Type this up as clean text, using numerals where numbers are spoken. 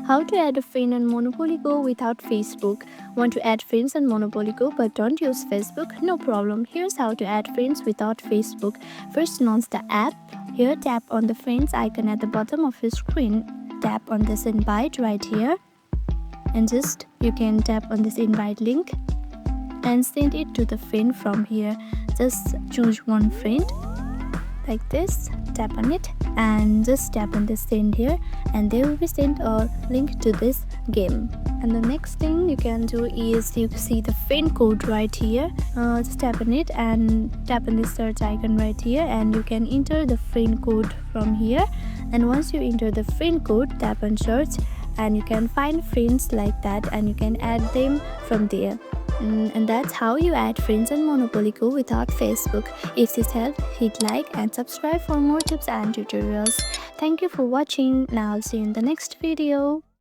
How to add a friend on Monopoly Go without Facebook? Want to add friends on Monopoly Go but don't use Facebook? No problem. Here's how to add friends without Facebook. First, launch the app. Here, tap on the friends icon at the bottom of your screen. Tap on this invite right here. And just you can tap on this invite link and send it to the friend from here. Just choose one friend like this, tap on it and just tap on this send here, and they will be sent a link to this game. And the next thing you can do is you see the friend code right here. Just tap on it and tap on this search icon right here, and you can enter the friend code from here. And once you enter the friend code, tap on search and you can find friends like that, and you can add them from there. And that's how you add friends on Monopoly Go without Facebook. If this helped, hit like and subscribe for more tips and tutorials. Thank you for watching. Now I'll see you in the next video.